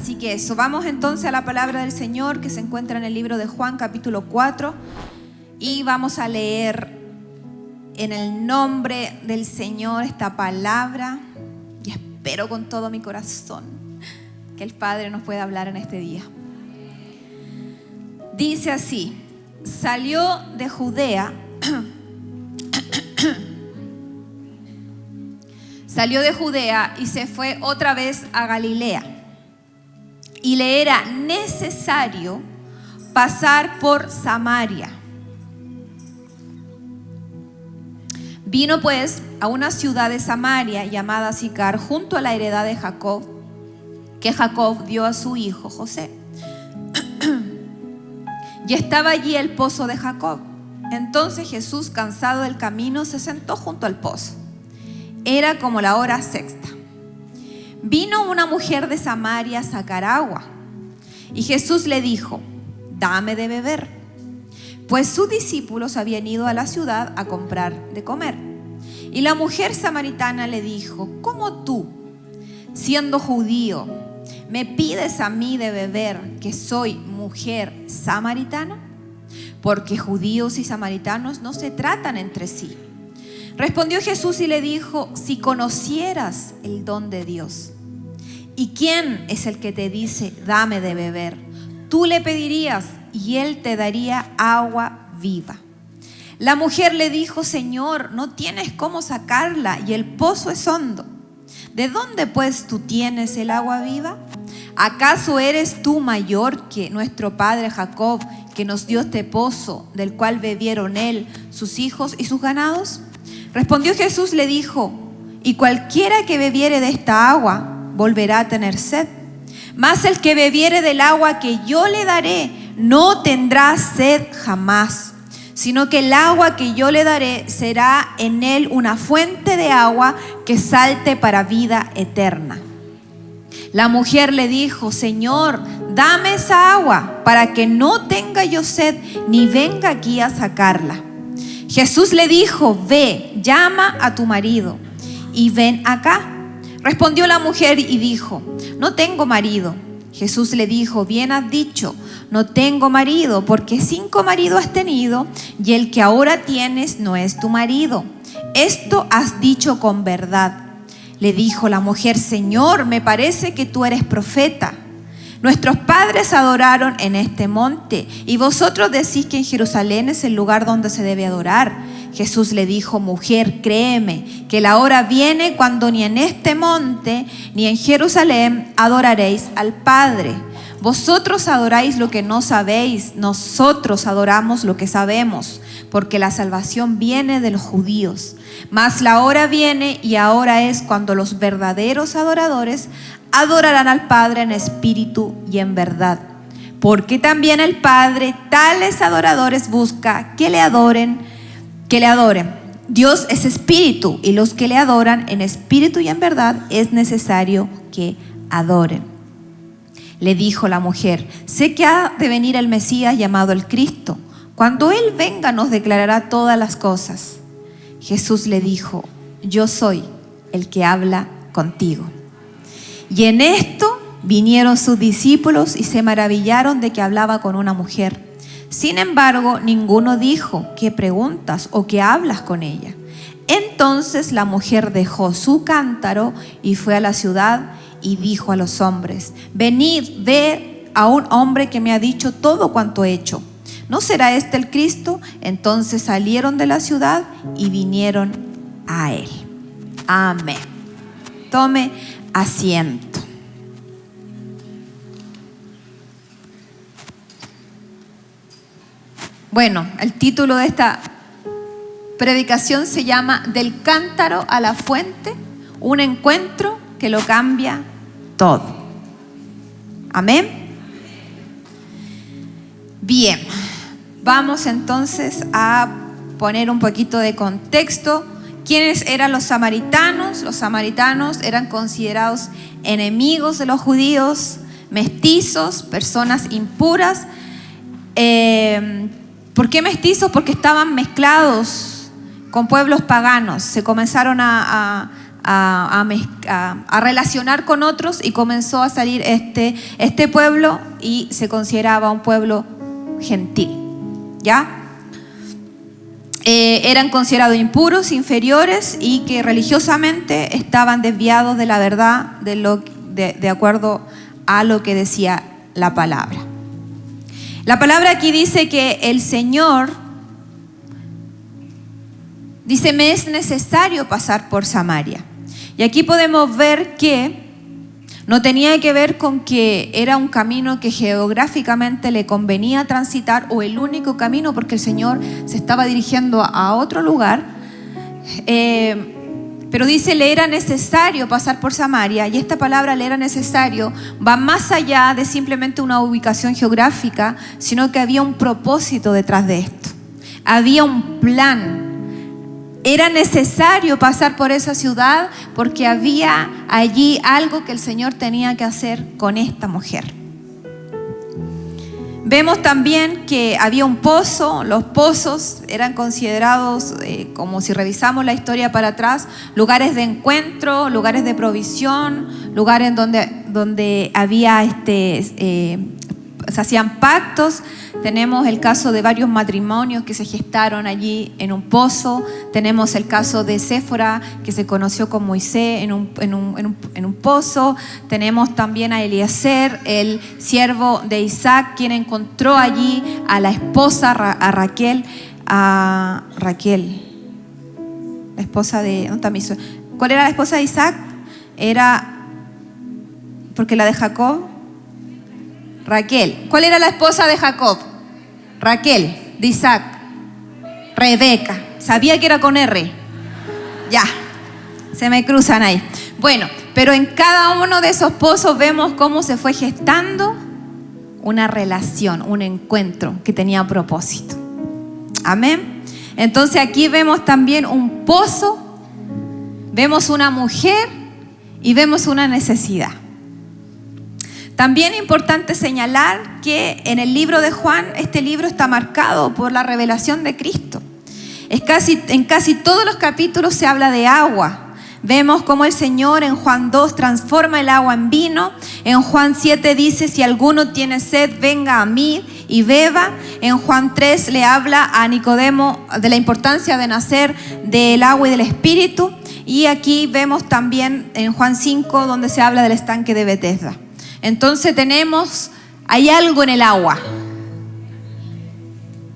Así que eso, vamos entonces a la palabra del Señor que se encuentra en el libro de Juan capítulo 4 y vamos a leer en el nombre del Señor esta palabra y espero con todo mi corazón que el Padre nos pueda hablar en este día. Dice así: salió de Judea y se fue otra vez a Galilea. Y le era necesario pasar por Samaria. Vino pues a una ciudad de Samaria llamada Sicar, junto a la heredad de Jacob, que Jacob dio a su hijo José. Y estaba allí el pozo de Jacob. Entonces Jesús, cansado del camino, se sentó junto al pozo. Era como la hora sexta. Vino una mujer de Samaria a sacar agua. Y Jesús le dijo: dame de beber. Pues sus discípulos habían ido a la ciudad a comprar de comer. Y la mujer samaritana le dijo: ¿cómo tú, siendo judío, me pides a mí de beber, que soy mujer samaritana? Porque judíos y samaritanos no se tratan entre sí. Respondió Jesús y le dijo: si conocieras el don de Dios, ¿y quién es el que te dice dame de beber? Tú le pedirías y él te daría agua viva. La mujer le dijo: Señor, no tienes cómo sacarla y el pozo es hondo. ¿De dónde pues tú tienes el agua viva? ¿Acaso eres tú mayor que nuestro padre Jacob, que nos dio este pozo, del cual bebieron él, sus hijos y sus ganados? Respondió Jesús, le dijo: y cualquiera que bebiere de esta agua volverá a tener sed. Mas el que bebiere del agua que yo le daré no tendrá sed jamás, sino que el agua que yo le daré será en él una fuente de agua que salte para vida eterna. La mujer le dijo: Señor, dame esa agua para que no tenga yo sed ni venga aquí a sacarla. Jesús le dijo: ve, llama a tu marido y ven acá. Respondió la mujer y dijo: no tengo marido. Jesús le dijo: bien has dicho, no tengo marido, porque 5 maridos has tenido y el que ahora tienes no es tu marido. Esto has dicho con verdad. Le dijo la mujer: Señor, me parece que tú eres profeta. Nuestros padres adoraron en este monte y vosotros decís que en Jerusalén es el lugar donde se debe adorar. Jesús le dijo: mujer, créeme que la hora viene cuando ni en este monte ni en Jerusalén adoraréis al Padre. Vosotros adoráis lo que no sabéis, nosotros adoramos lo que sabemos, porque la salvación viene de los judíos. Mas la hora viene y ahora es cuando los verdaderos adoradores adorarán al Padre en espíritu y en verdad. Porque también el Padre tales adoradores busca que le adoren. Dios es espíritu y los que le adoran en espíritu y en verdad es necesario que adoren. Le dijo la mujer: sé que ha de venir el Mesías llamado el Cristo. Cuando Él venga nos declarará todas las cosas. Jesús le dijo: yo soy el que habla contigo. Y en esto vinieron sus discípulos y se maravillaron de que hablaba con una mujer. Sin embargo, ninguno dijo: ¿qué preguntas o qué hablas con ella? Entonces la mujer dejó su cántaro y fue a la ciudad y dijo a los hombres: venid, ved a un hombre que me ha dicho todo cuanto he hecho. ¿No será este el Cristo? Entonces salieron de la ciudad y vinieron a él. Amén. Tome asiento. Bueno, el título de esta predicación se llama Del cántaro a la fuente, un encuentro que lo cambia todo. Amén. Bien, vamos entonces a poner un poquito de contexto. ¿Quiénes eran los samaritanos? Los samaritanos eran considerados enemigos de los judíos, mestizos, personas impuras. ¿Por qué mestizos? Porque estaban mezclados con pueblos paganos. Se comenzaron a a relacionar con otros y comenzó a salir este pueblo y se consideraba un pueblo gentil, ¿ya? Eran considerados impuros, inferiores y que religiosamente estaban desviados de la verdad de acuerdo a lo que decía la palabra. La palabra aquí dice que el Señor dice: me es necesario pasar por Samaria. Y aquí podemos ver que no tenía que ver con que era un camino que geográficamente le convenía transitar o el único camino, porque el Señor se estaba dirigiendo a otro lugar. Pero dice, le era necesario pasar por Samaria, y esta palabra le era necesario va más allá de simplemente una ubicación geográfica, sino que había un propósito detrás de esto. Había un plan. Era necesario pasar por esa ciudad porque había allí algo que el Señor tenía que hacer con esta mujer. Vemos también que había un pozo. Los pozos eran considerados, como si revisamos la historia para atrás, lugares de encuentro, lugares de provisión, lugares donde había se hacían pactos. Tenemos el caso de varios matrimonios que se gestaron allí en un pozo. Tenemos el caso de Séfora, que se conoció con Moisés en un pozo. Tenemos también a Eliezer, el siervo de Isaac, quien encontró allí a la esposa, a Raquel, la esposa de... ¿Cuál era la esposa de Isaac? Era, porque la de Jacob, Raquel. ¿Cuál era la esposa de Jacob? Raquel. De Isaac, Rebeca. Sabía que era con R. Ya, se me cruzan ahí. Bueno, pero en cada uno de esos pozos vemos cómo se fue gestando una relación, un encuentro que tenía propósito. Amén. Entonces aquí vemos también un pozo, vemos una mujer y vemos una necesidad. También es importante señalar que en el libro de Juan, este libro está marcado por la revelación de Cristo. En casi todos los capítulos se habla de agua. Vemos cómo el Señor en Juan 2 transforma el agua en vino. En Juan 7 dice, si alguno tiene sed, venga a mí y beba. En Juan 3 le habla a Nicodemo de la importancia de nacer del agua y del Espíritu. Y aquí vemos también en Juan 5 donde se habla del estanque de Betesda. Entonces hay algo en el agua.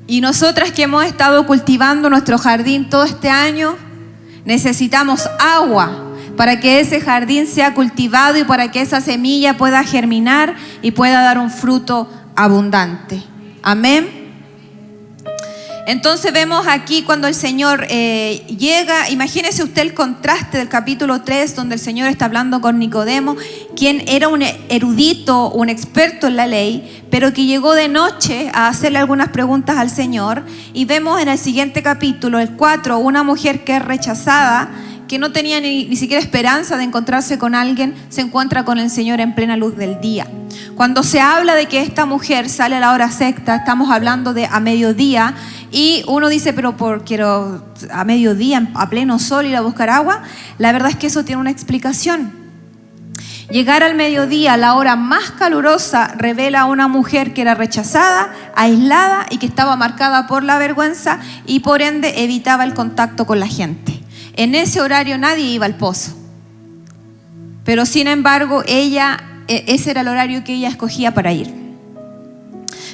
Y nosotras que hemos estado cultivando nuestro jardín todo este año, necesitamos agua para que ese jardín sea cultivado y para que esa semilla pueda germinar y pueda dar un fruto abundante. Amén. Entonces vemos aquí cuando el Señor llega, imagínese usted el contraste del capítulo 3 donde el Señor está hablando con Nicodemo, quien era un erudito, un experto en la ley, pero que llegó de noche a hacerle algunas preguntas al Señor. Y vemos en el siguiente capítulo, el 4, una mujer que es rechazada, que no tenía ni siquiera esperanza de encontrarse con alguien, se encuentra con el Señor en plena luz del día. Cuando se habla de que esta mujer sale a la hora sexta, estamos hablando de a mediodía, y uno dice, pero quiero a mediodía, a pleno sol, ir a buscar agua. La verdad es que eso tiene una explicación. Llegar al mediodía, la hora más calurosa, revela a una mujer que era rechazada, aislada y que estaba marcada por la vergüenza y por ende evitaba el contacto con la gente. En ese horario nadie iba al pozo, pero sin embargo ese era el horario que ella escogía para ir.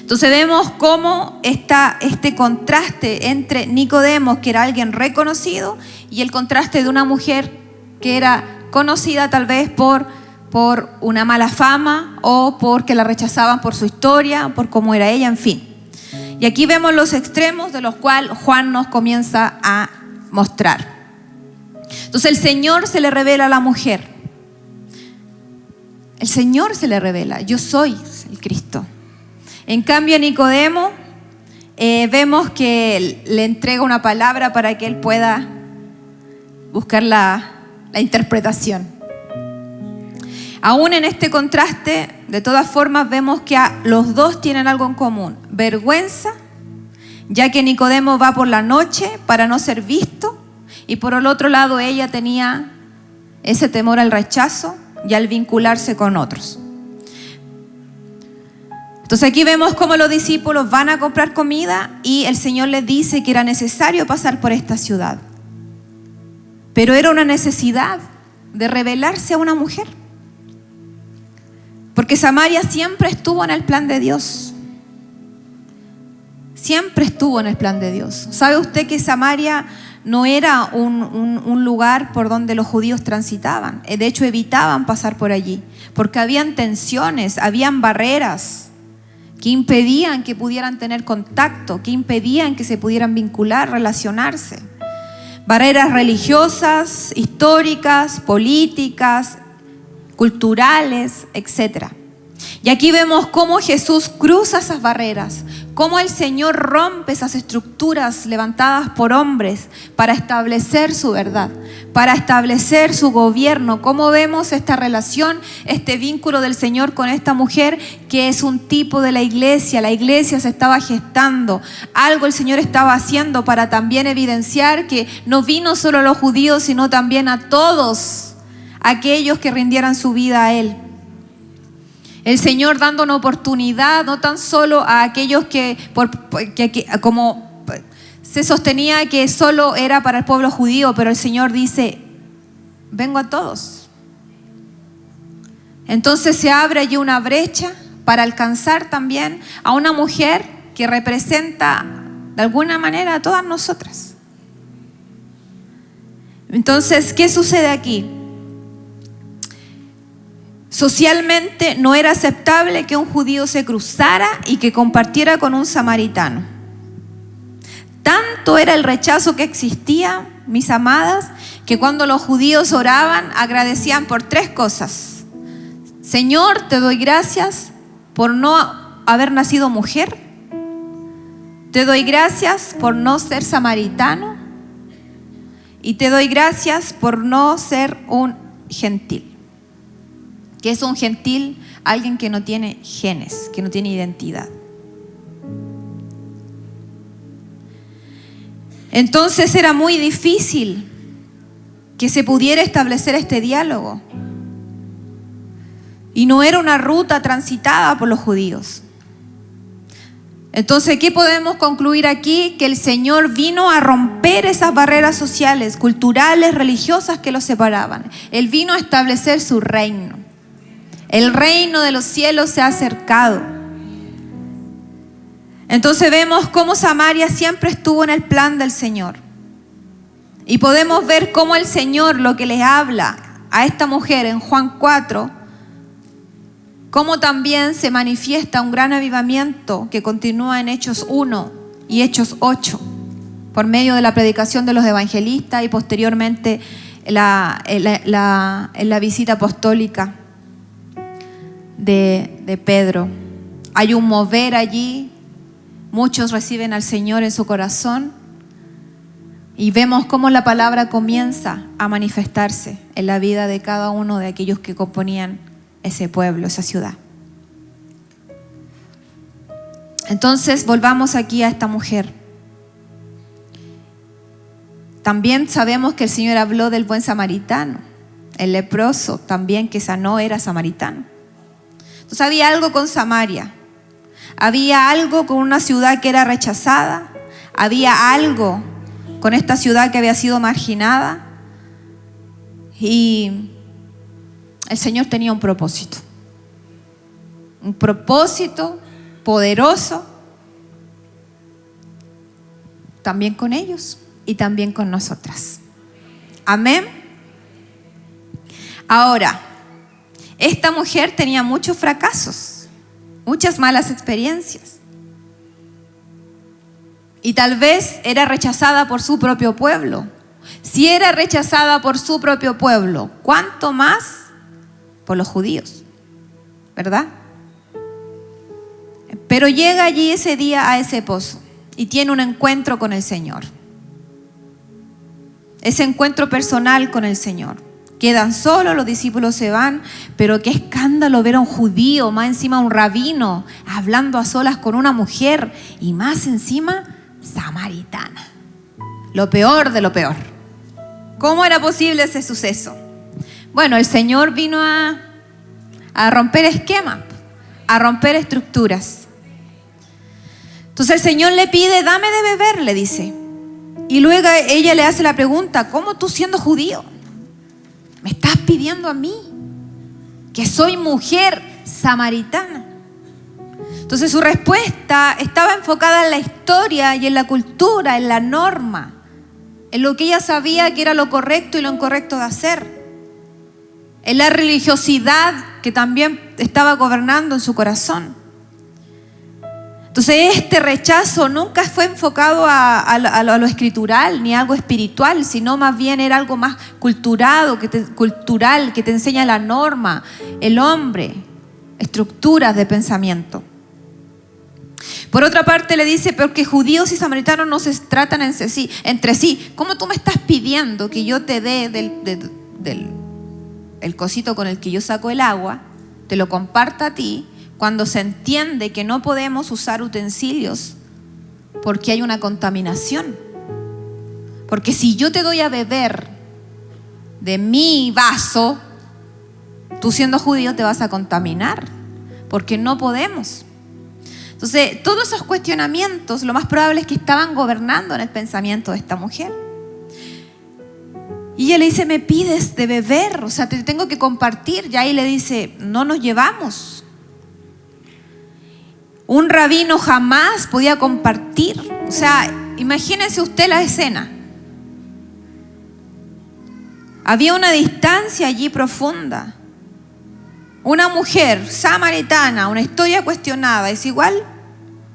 Entonces vemos cómo está este contraste entre Nicodemo, que era alguien reconocido, y el contraste de una mujer que era conocida tal vez por una mala fama o porque la rechazaban por su historia, por cómo era ella, en fin. Y aquí vemos los extremos de los cuales Juan nos comienza a mostrar. Entonces el Señor se le revela a la mujer. El Señor se le revela, yo soy el Cristo. En cambio a Nicodemo vemos que le entrega una palabra para que él pueda buscar la interpretación. Aún en este contraste, de todas formas vemos que los dos tienen algo en común: vergüenza, ya que Nicodemo va por la noche para no ser visto, y por el otro lado ella tenía ese temor al rechazo y al vincularse con otros. Entonces aquí vemos cómo los discípulos van a comprar comida y el Señor les dice que era necesario pasar por esta ciudad. Pero era una necesidad de revelarse a una mujer. Porque Samaria siempre estuvo en el plan de Dios. Siempre estuvo en el plan de Dios. ¿Sabe usted que Samaria no era un lugar por donde los judíos transitaban? De hecho, evitaban pasar por allí. Porque habían tensiones, habían barreras que impedían que pudieran tener contacto, que impedían que se pudieran vincular, relacionarse. Barreras religiosas, históricas, políticas, culturales, etc. Y aquí vemos cómo Jesús cruza esas barreras, cómo el Señor rompe esas estructuras levantadas por hombres para establecer su verdad, para establecer su gobierno. Cómo vemos esta relación, este vínculo del Señor con esta mujer que es un tipo de la iglesia. La iglesia se estaba gestando, algo el Señor estaba haciendo para también evidenciar que no vino solo a los judíos, sino también a todos aquellos que rindieran su vida a Él. El Señor dando una oportunidad no tan solo a aquellos que como se sostenía que solo era para el pueblo judío, pero el Señor dice, vengo a todos. Entonces se abre allí una brecha para alcanzar también a una mujer que representa de alguna manera a todas nosotras. Entonces, ¿qué sucede aquí? Socialmente no era aceptable que un judío se cruzara y que compartiera con un samaritano. Tanto era el rechazo que existía, mis amadas, que cuando los judíos oraban agradecían por 3 cosas. Señor, te doy gracias por no haber nacido mujer. Te doy gracias por no ser samaritano. Y te doy gracias por no ser un gentil. ¿Qué es un gentil? Alguien que no tiene genes, que no tiene identidad. Entonces era muy difícil que se pudiera establecer este diálogo. Y no era una ruta transitada por los judíos. Entonces, ¿qué podemos concluir aquí? Que el Señor vino a romper esas barreras sociales, culturales, religiosas que los separaban. Él vino a establecer su reino. El reino de los cielos se ha acercado. Entonces vemos cómo Samaria siempre estuvo en el plan del Señor. Y podemos ver cómo el Señor lo que le habla a esta mujer en Juan 4, cómo también se manifiesta un gran avivamiento que continúa en Hechos 1 y Hechos 8, por medio de la predicación de los evangelistas y posteriormente en la visita apostólica de Pedro. Hay un mover allí, muchos reciben al Señor en su corazón y vemos cómo la palabra comienza a manifestarse en la vida de cada uno de aquellos que componían ese pueblo, esa ciudad. Entonces volvamos aquí a esta mujer. También sabemos que el Señor habló del buen samaritano, el leproso también que sanó era samaritano. Entonces había algo con Samaria, había algo con una ciudad que era rechazada, había algo con esta ciudad que había sido marginada y el Señor tenía un propósito poderoso también con ellos y también con nosotras. Amén. Ahora, esta mujer tenía muchos fracasos, muchas malas experiencias. Y tal vez era rechazada por su propio pueblo. Si era rechazada por su propio pueblo, ¿cuánto más por los judíos? ¿Verdad? Pero llega allí ese día a ese pozo y tiene un encuentro con el Señor. Ese encuentro personal con el Señor. Quedan solos, los discípulos se van, pero qué escándalo ver a un judío, más encima un rabino, hablando a solas con una mujer y más encima samaritana. Lo peor de lo peor. ¿Cómo era posible ese suceso? Bueno, el Señor vino a romper esquemas, a romper estructuras. Entonces el Señor le pide, dame de beber, le dice. Y luego ella le hace la pregunta, ¿cómo tú siendo judío me estás pidiendo a mí, que soy mujer samaritana? Entonces su respuesta estaba enfocada en la historia y en la cultura, en la norma, en lo que ella sabía que era lo correcto y lo incorrecto de hacer, en la religiosidad que también estaba gobernando en su corazón. Entonces este rechazo nunca fue enfocado a lo escritural ni a algo espiritual, sino más bien era algo más cultural, que te enseña la norma, el hombre, estructuras de pensamiento. Por otra parte le dice, porque judíos y samaritanos no se tratan entre sí. ¿Cómo tú me estás pidiendo que yo te dé el cosito con el que yo saco el agua, te lo comparta a ti, cuando se entiende que no podemos usar utensilios porque hay una contaminación? Porque si yo te doy a beber de mi vaso, tú siendo judío te vas a contaminar, porque no podemos. Entonces, todos esos cuestionamientos, lo más probable es que estaban gobernando en el pensamiento de esta mujer. Y ella le dice, me pides de beber, o sea, te tengo que compartir. Y ahí le dice, no nos llevamos. Un rabino jamás podía compartir. O sea, imagínense usted la escena. Había una distancia allí profunda. Una mujer samaritana, una historia cuestionada, es igual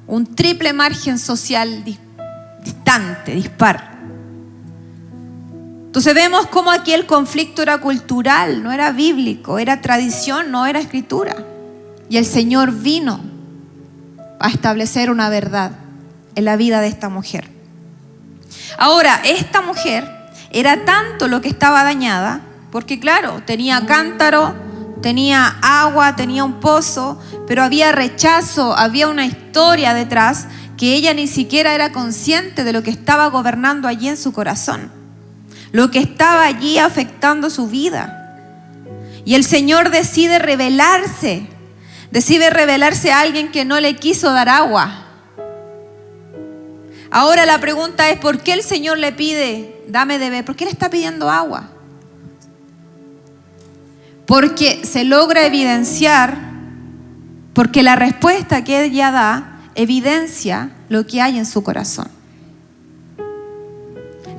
un triple margen social distante, dispar. Entonces vemos cómo aquí el conflicto era cultural, no era bíblico, era tradición, no era escritura. Y el Señor vino a establecer una verdad en la vida de esta mujer. Ahora, esta mujer era tanto lo que estaba dañada, porque claro, tenía cántaro, tenía agua, tenía un pozo, pero había rechazo, había una historia detrás que ella ni siquiera era consciente de lo que estaba gobernando allí en su corazón, lo que estaba allí afectando su vida. Y el Señor decide revelarse a alguien que no le quiso dar agua. Ahora la pregunta es, ¿por qué el Señor le pide, dame de beber? ¿Por qué le está pidiendo agua? Porque se logra evidenciar, porque la respuesta que ella da evidencia lo que hay en su corazón.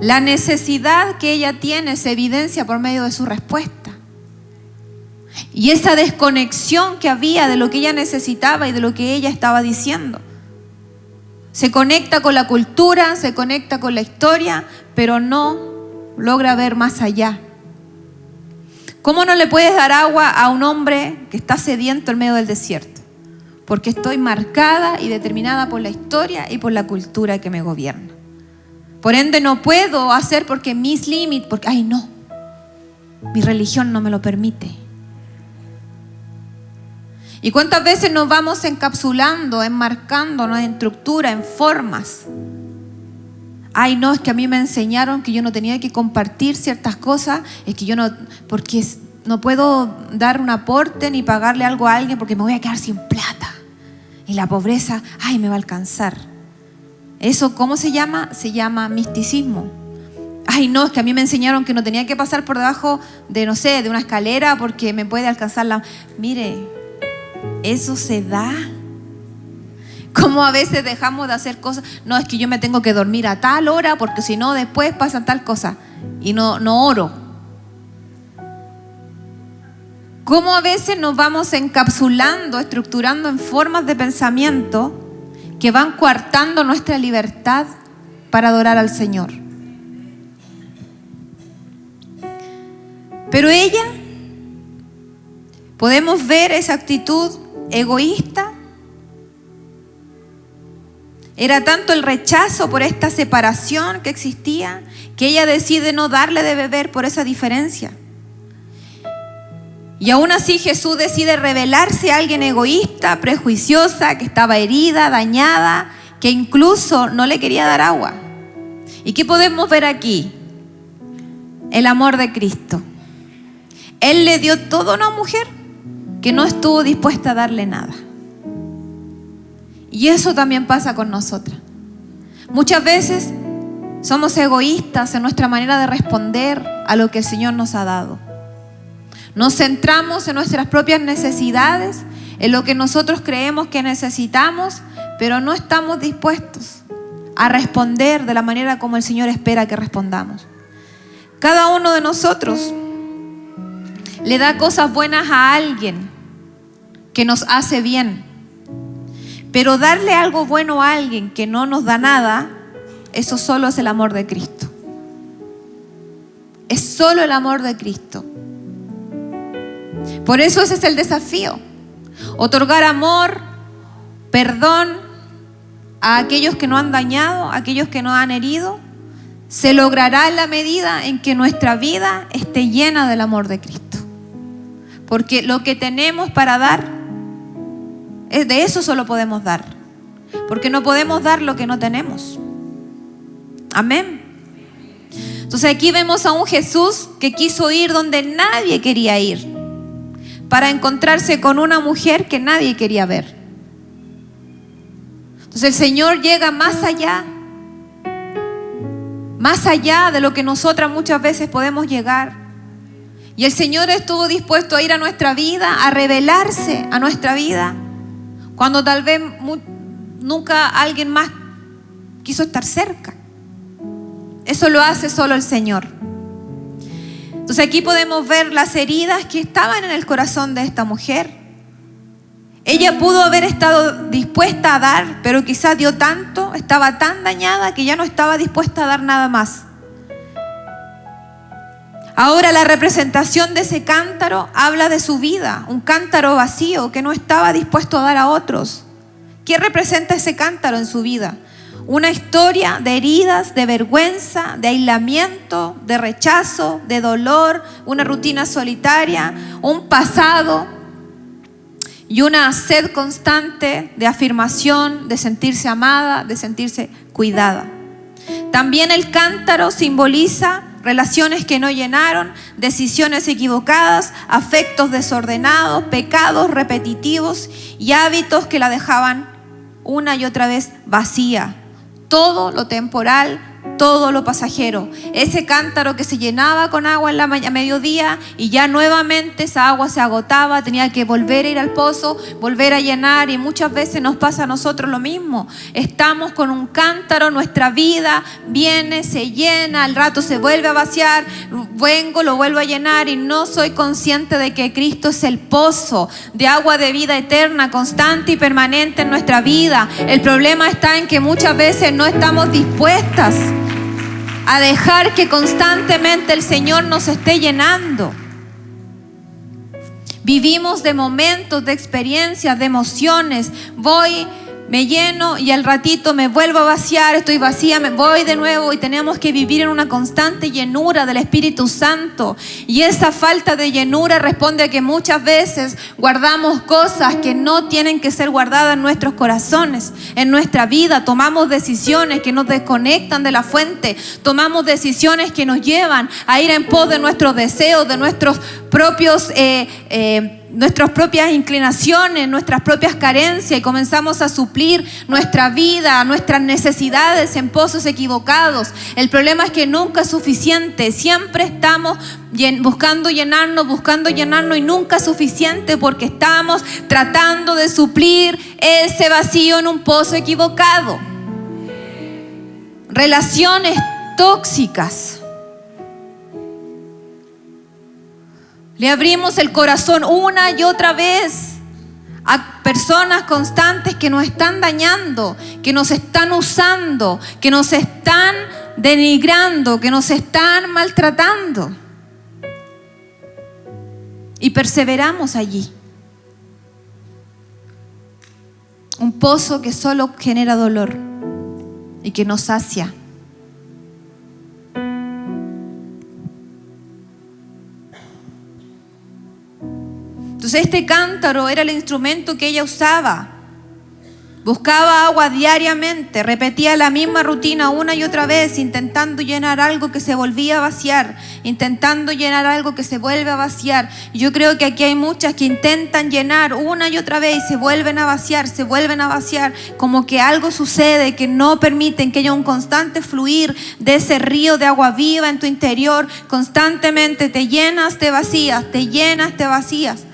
La necesidad que ella tiene se evidencia por medio de su respuesta. Y esa desconexión que había de lo que ella necesitaba y de lo que ella estaba diciendo. Se conecta con la cultura, se conecta con la historia, pero no logra ver más allá. ¿Cómo no le puedes dar agua a un hombre que está sediento en medio del desierto? Porque estoy marcada y determinada por la historia y por la cultura que me gobierna. Por ende no puedo hacer porque mis límites, porque, ay no, mi religión no me lo permite. ¿Y cuántas veces nos vamos encapsulando, enmarcándonos en estructura, en formas? Ay no, es que a mí me enseñaron que yo no tenía que compartir ciertas cosas, es que yo no, porque no puedo dar un aporte ni pagarle algo a alguien porque me voy a quedar sin plata. Y la pobreza, ay, me va a alcanzar. ¿Eso cómo se llama? Se llama misticismo. Ay, no, es que a mí me enseñaron que no tenía que pasar por debajo de, no sé, de una escalera porque me puede alcanzar la... Mire, eso se da. Como a veces dejamos de hacer cosas. No, es que yo me tengo que dormir a tal hora porque si no después pasa tal cosa. Y no oro. Como a veces nos vamos encapsulando, estructurando en formas de pensamiento que van coartando nuestra libertad para adorar al Señor. Pero ella, podemos ver esa actitud egoísta. Era tanto el rechazo por esta separación que existía que ella decide no darle de beber por esa diferencia. Y aún así Jesús decide revelarse a alguien egoísta, prejuiciosa, que estaba herida, dañada, que incluso no le quería dar agua. ¿Y qué podemos ver aquí? El amor de Cristo. Él le dio todo a una mujer que no estuvo dispuesta a darle nada. Y eso también pasa con nosotras. Muchas veces somos egoístas en nuestra manera de responder a lo que el Señor nos ha dado. Nos centramos en nuestras propias necesidades, en lo que nosotros creemos que necesitamos, pero no estamos dispuestos a responder de la manera como el Señor espera que respondamos. Cada uno de nosotros le da cosas buenas a alguien que nos hace bien, pero darle algo bueno a alguien que no nos da nada, eso solo es el amor de Cristo. Es solo el amor de Cristo. Por eso ese es el desafío. Otorgar amor, perdón a aquellos que nos han dañado, a aquellos que nos han herido, se logrará en la medida en que nuestra vida esté llena del amor de Cristo. Porque lo que tenemos para dar, de eso solo podemos dar. Porque no podemos dar lo que no tenemos. Amén. Entonces aquí vemos a un Jesús que quiso ir donde nadie quería ir, para encontrarse con una mujer que nadie quería ver. Entonces el Señor llega más allá de lo que nosotras muchas veces podemos llegar. Y el Señor estuvo dispuesto a ir a nuestra vida, a revelarse a nuestra vida, cuando tal vez nunca alguien más quiso estar cerca. Eso lo hace solo el Señor. Entonces aquí podemos ver las heridas que estaban en el corazón de esta mujer. Ella pudo haber estado dispuesta a dar, pero quizás dio tanto, estaba tan dañada que ya no estaba dispuesta a dar nada más. Ahora la representación de ese cántaro habla de su vida, un cántaro vacío que no estaba dispuesto a dar a otros. ¿Qué representa ese cántaro en su vida? Una historia de heridas, de vergüenza, de aislamiento, de rechazo, de dolor, una rutina solitaria, un pasado y una sed constante de afirmación, de sentirse amada, de sentirse cuidada. También el cántaro simboliza relaciones que no llenaron, decisiones equivocadas, afectos desordenados, pecados repetitivos y hábitos que la dejaban una y otra vez vacía. Todo lo temporal, todo lo pasajero. Ese cántaro que se llenaba con agua a mediodía y ya nuevamente esa agua se agotaba, tenía que volver a ir al pozo, volver a llenar, y muchas veces nos pasa a nosotros lo mismo. Estamos con un cántaro, nuestra vida viene, se llena, al rato se vuelve a vaciar, lo vuelvo a llenar y no soy consciente de que Cristo es el pozo de agua de vida eterna, constante y permanente en nuestra vida. El problema está en que muchas veces no estamos dispuestas a dejar que constantemente el Señor nos esté llenando. Vivimos de momentos, de experiencias, de emociones. Voy, me lleno y al ratito me vuelvo a vaciar, estoy vacía, me voy de nuevo, y tenemos que vivir en una constante llenura del Espíritu Santo. Y esa falta de llenura responde a que muchas veces guardamos cosas que no tienen que ser guardadas en nuestros corazones, en nuestra vida. Tomamos decisiones que nos desconectan de la fuente, tomamos decisiones que nos llevan a ir en pos de nuestros deseos, de nuestras propias inclinaciones, nuestras propias carencias, y comenzamos a suplir nuestra vida, nuestras necesidades en pozos equivocados. El problema es que nunca es suficiente. Siempre estamos buscando llenarnos y nunca es suficiente, porque estamos tratando de suplir ese vacío en un pozo equivocado. Relaciones tóxicas. Le abrimos el corazón una y otra vez a personas constantes que nos están dañando, que nos están usando, que nos están denigrando, que nos están maltratando. Y perseveramos allí. Un pozo que solo genera dolor y que nos sacia. Entonces este cántaro era el instrumento que ella usaba Buscaba agua diariamente, repetía la misma rutina una y otra vez, intentando llenar algo que se volvía a vaciar, intentando llenar algo que se vuelve a vaciar. Y yo creo que aquí hay muchas que intentan llenar una y otra vez y se vuelven a vaciar, como que algo sucede que no permiten que haya un constante fluir de ese río de agua viva en tu interior. Constantemente te llenas, te vacías, te llenas, te vacías.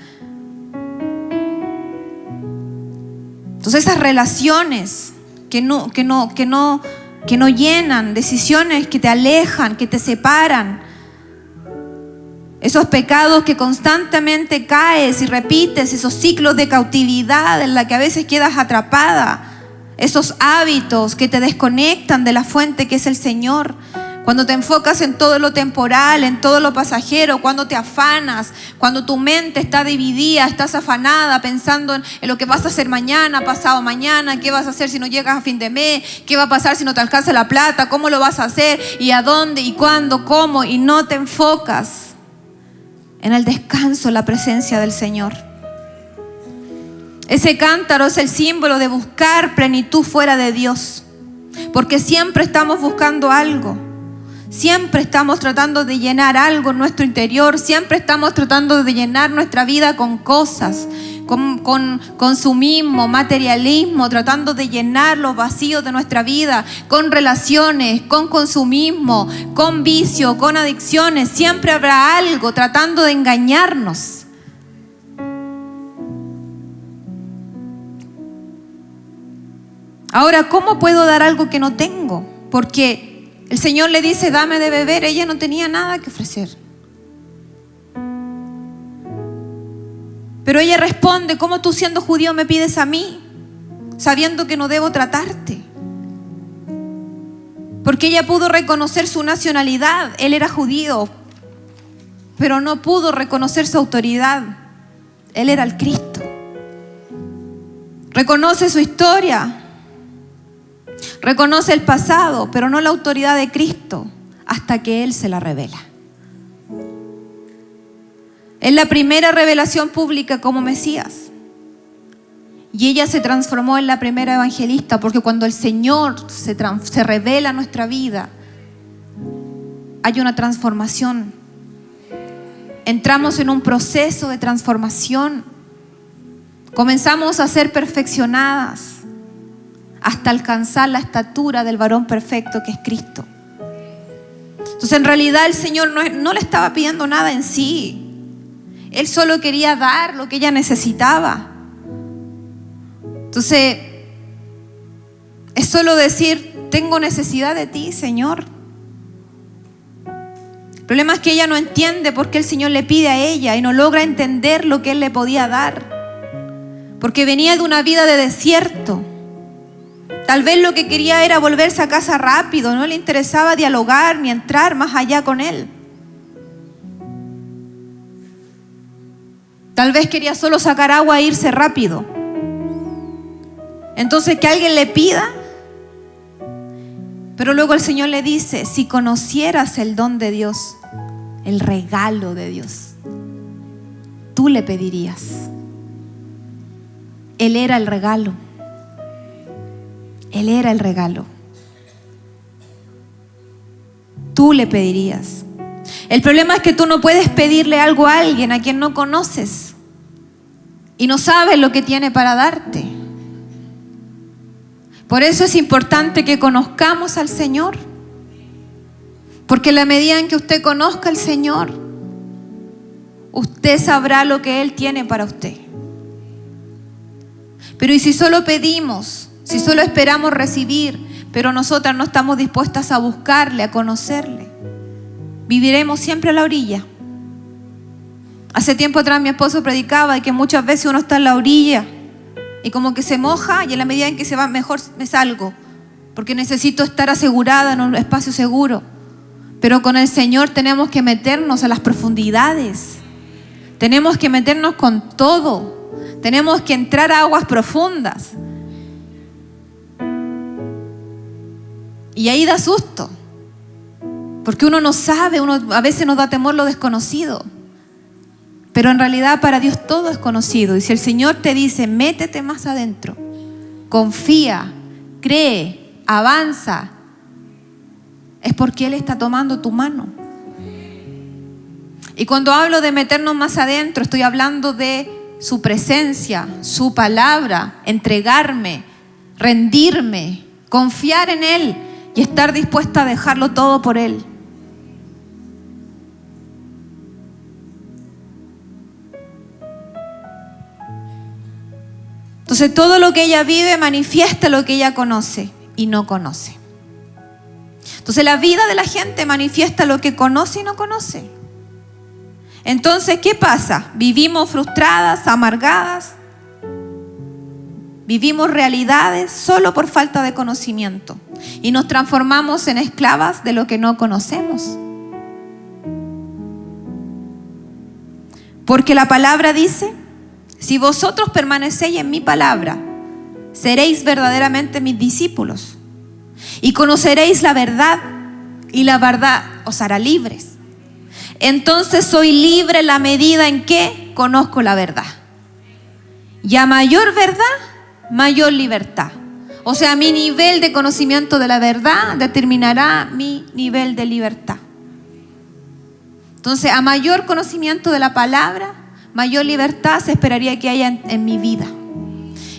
Entonces esas relaciones que no llenan, decisiones que te alejan, que te separan, esos pecados que constantemente caes y repites, esos ciclos de cautividad en la que a veces quedas atrapada, esos hábitos que te desconectan de la fuente que es el Señor. Cuando te enfocas en todo lo temporal, en todo lo pasajero, cuando te afanas, cuando tu mente está dividida, estás afanada pensando en lo que vas a hacer mañana, pasado mañana, qué vas a hacer si no llegas a fin de mes, qué va a pasar si no te alcanza la plata, cómo lo vas a hacer y a dónde y cuándo, cómo, y no te enfocas en el descanso, en la presencia del Señor. Ese cántaro es el símbolo de buscar plenitud fuera de Dios, porque siempre estamos buscando algo. Siempre estamos tratando de llenar algo en nuestro interior. Siempre estamos tratando de llenar nuestra vida con cosas, con consumismo, materialismo, tratando de llenar los vacíos de nuestra vida, con relaciones, con consumismo, con vicio, con adicciones. Siempre habrá algo tratando de engañarnos. Ahora, ¿cómo puedo dar algo que no tengo? Porque el Señor le dice, dame de beber. Ella no tenía nada que ofrecer. Pero ella responde, ¿cómo tú siendo judío me pides a mí, sabiendo que no debo tratarte? Porque ella pudo reconocer su nacionalidad. Él era judío, pero no pudo reconocer su autoridad. Él era el Cristo. Reconoce su historia. Reconoce el pasado, pero no la autoridad de Cristo hasta que Él se la revela. Es la primera revelación pública como Mesías. Y ella se transformó en la primera evangelista, porque cuando el Señor se revela en nuestra vida, hay una transformación. Entramos en un proceso de transformación. Comenzamos a ser perfeccionadas hasta alcanzar la estatura del varón perfecto que es Cristo. Entonces en realidad el Señor no le estaba pidiendo nada en sí. Él solo quería dar lo que ella necesitaba. Entonces es solo decir, tengo necesidad de ti, Señor. El problema es que ella no entiende por qué el Señor le pide a ella y no logra entender lo que Él le podía dar. Porque venía de una vida de desierto. Tal vez lo que quería era volverse a casa rápido, no le interesaba dialogar ni entrar más allá con Él. Tal vez quería solo sacar agua e irse rápido. Entonces que alguien le pida, pero luego el Señor le dice, si conocieras el don de Dios, el regalo de Dios, tú le pedirías. Él era el regalo. Él era el regalo. Tú le pedirías. El problema es que tú no puedes pedirle algo a alguien a quien no conoces y no sabes lo que tiene para darte. Por eso es importante que conozcamos al Señor. Porque en la medida en que usted conozca al Señor, usted sabrá lo que Él tiene para usted. Pero ¿y si solo pedimos? Si solo esperamos recibir, pero nosotras no estamos dispuestas a buscarle, a conocerle, viviremos siempre a la orilla. Hace tiempo atrás mi esposo predicaba de que muchas veces uno está en la orilla y como que se moja y en la medida en que se va mejor me salgo, porque necesito estar asegurada en un espacio seguro. Pero con el Señor tenemos que meternos a las profundidades, tenemos que meternos con todo, tenemos que entrar a aguas profundas. Y ahí da susto, porque uno no sabe, a veces nos da temor lo desconocido, pero en realidad para Dios todo es conocido. Y si el Señor te dice, métete más adentro, confía, cree, avanza, es porque Él está tomando tu mano. Y cuando hablo de meternos más adentro, estoy hablando de su presencia, su palabra, entregarme, rendirme, confiar en Él y estar dispuesta a dejarlo todo por Él. Entonces todo lo que ella vive manifiesta lo que ella conoce y no conoce. Entonces la vida de la gente manifiesta lo que conoce y no conoce. Entonces, ¿qué pasa? Vivimos frustradas, amargadas. Vivimos realidades solo por falta de conocimiento. Y nos transformamos en esclavas de lo que no conocemos. Porque la palabra dice: si vosotros permanecéis en mi palabra, seréis verdaderamente mis discípulos. Y conoceréis la verdad, y la verdad os hará libres. Entonces soy libre en la medida en que conozco la verdad. Y a mayor verdad, mayor libertad. O sea, mi nivel de conocimiento de la verdad determinará mi nivel de libertad. Entonces, a mayor conocimiento de la palabra, mayor libertad se esperaría que haya en mi vida.